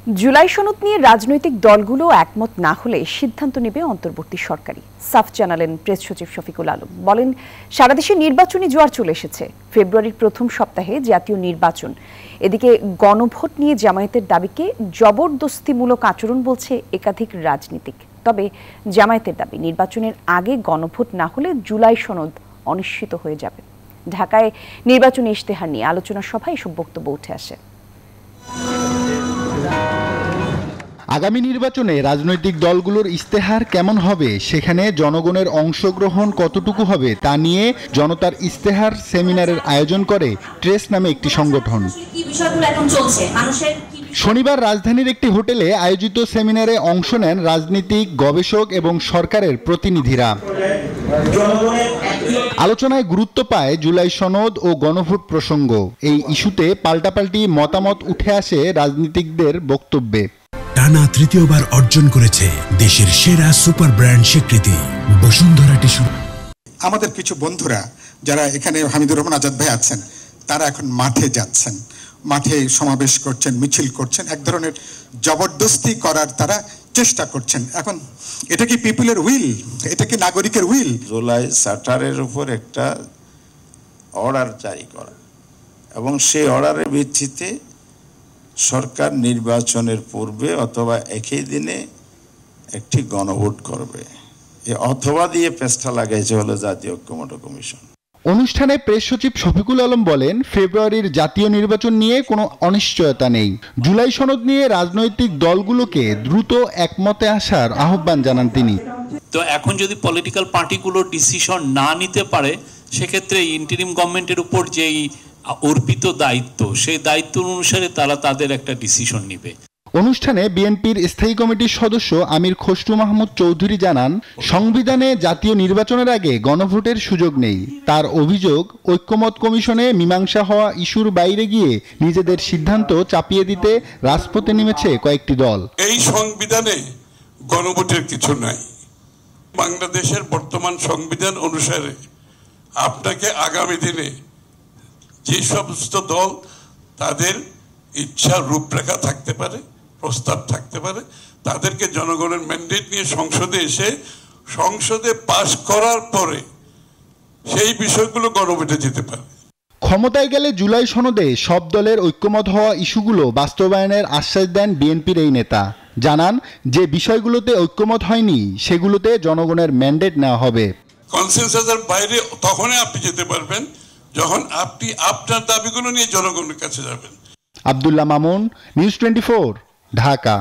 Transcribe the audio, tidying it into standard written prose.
জুলাই সনদ নিয়ে রাজনৈতিক দলগুলো একমত না হলে সিদ্ধান্ত নেবে অন্তর্বর্তী সরকারই, সাফ জানালেন প্রেস সচিব শফিকুল আলম। বলেন, সারা দেশে নির্বাচনী জোয়ার চলে এসেছে। ফেব্রুয়ারির প্রথম সপ্তাহে জাতীয় নির্বাচন। এদিকে গণভোট নিয়ে জামায়াতের দাবিকে জবরদস্তিমূলক আচরণ বলছে একাধিক রাজনীতিক। তবে জামায়াতের দাবি, নির্বাচনের আগে গণভোট না হলে জুলাই সনদ অনিশ্চিত হয়ে যাবে। ঢাকায় নির্বাচনী ইশতেহার নিয়ে আলোচনা সভায় এসব বক্তব্য উঠে আসে। আগামী নির্বাচনে রাজনৈতিক দলগুলোর ইশতেহার কেমন হবে, সেখানে জনগণের অংশগ্রহণ কতটুকু হবে তা নিয়ে জনতার ইশতেহার সেমিনারের আয়োজন করে ট্রেস নামে একটি সংগঠন। শনিবার রাজধানীর একটি হোটেলে আয়োজিত সেমিনারে অংশ নেন রাজনীতিক, গবেষক এবং সরকারের প্রতিনিধিরা। আলোচনায় গুরুত্ব পায় জুলাই সনদ ও গণভোট প্রসঙ্গ। এই ইস্যুতে পাল্টাপাল্টি মতামত উঠে আসে রাজনীতিকদের বক্তব্যে। টানা তৃতীয়বার অর্জন করেছে দেশের সেরা সুপার ব্র্যান্ড স্বীকৃতি বসুন্ধরা টিস্যু। আমাদের কিছু বন্ধুরা যারা এখানে, হামিদুর রহমান আজাদ ভাই আছেন, তারা এখন মাঠে যাচ্ছেন, মাঠে সমাবেশ করছেন, মিছিল করছেন, এক ধরনের জবরদস্তি করার তারা চেষ্টা করছেন। এখন এটা কি পিপলের উইল? এটা কি নাগরিকের উইল? জুলাই চার্টারের উপর একটা অর্ডার জারি করা এবং সেই অর্ডারের ভিত্তিতে সরকার নির্বাচনের পূর্বে অথবা একই দিনে একটি গণভোট করবে। এই অথবা দিয়ে পেস্টা লাগাইছে হলো জাতীয় ঐক্যমত্য কমিশন। অনুষ্ঠানে প্রেস সচিব শফিকুল আলম বলেন, ফেব্রুয়ারির জাতীয় নির্বাচন নিয়ে কোনো অনিশ্চয়তা নেই। জুলাই সনদ নিয়ে রাজনৈতিক দলগুলোকে দ্রুত একমতে আসার আহ্বান জানান তিনি। তো এখন যদি পলিটিক্যাল পার্টিগুলো ডিসিশন না নিতে পারে, সেক্ষেত্রে ইন্টারিম গভর্নমেন্টের উপর যেই অর্পিত দায়িত্ব, সেই দায়িত্ব অনুসারে তারা তাদের একটা ডিসিশন নেবে। অনুষ্ঠানে বিএনপির স্থায়ী কমিটির সদস্য আমির খসরু মাহমুদ চৌধুরী জানান, সংবিধানে জাতীয় নির্বাচনের আগে গণভোটের সুযোগ নেই। তার অভিযোগ, ঐক্যমত কমিশনে মীমাংসা হওয়া ইস্যুর বাইরে গিয়ে নিজেদের সিদ্ধান্ত চাপিয়ে দিতে রাজপথে নেমেছে কয়েকটি দল। এই সংবিধানে গণভোটের কিছু নাই। বাংলাদেশের বর্তমান সংবিধান অনুসারে আপনাকে আগামী দিনে যে সমস্ত দল তাদের ইচ্ছার রূপরেখা থাকতে পারে, প্রস্তাব থাকতে পারে, তাদেরকে জনগণের ম্যান্ডেট নিয়ে সংসদে এসে সংসদে পাশ করার পরে সেই বিষয়গুলো গণভোটে যেতে পারে। ক্ষমতায় গেলে জুলাই সনদে সব দলের ঐক্যমত হওয়া ইস্যুগুলো বাস্তবায়নের আশ্বাস দেন বিএনপির এই নেতা। জানান, যে বিষয়গুলোতে ঐক্যমত হয়নি সেগুলোতে জনগণের ম্যান্ডেট নেওয়া হবে। কনসেনসাসের বাইরে তখনই আপনি যেতে পারবেন যখন আপনি আপনার দাবিগুলো নিয়ে জনগণের কাছে যাবেন। আব্দুল্লাহ মামুন, নিউজ 24, ঢাকা।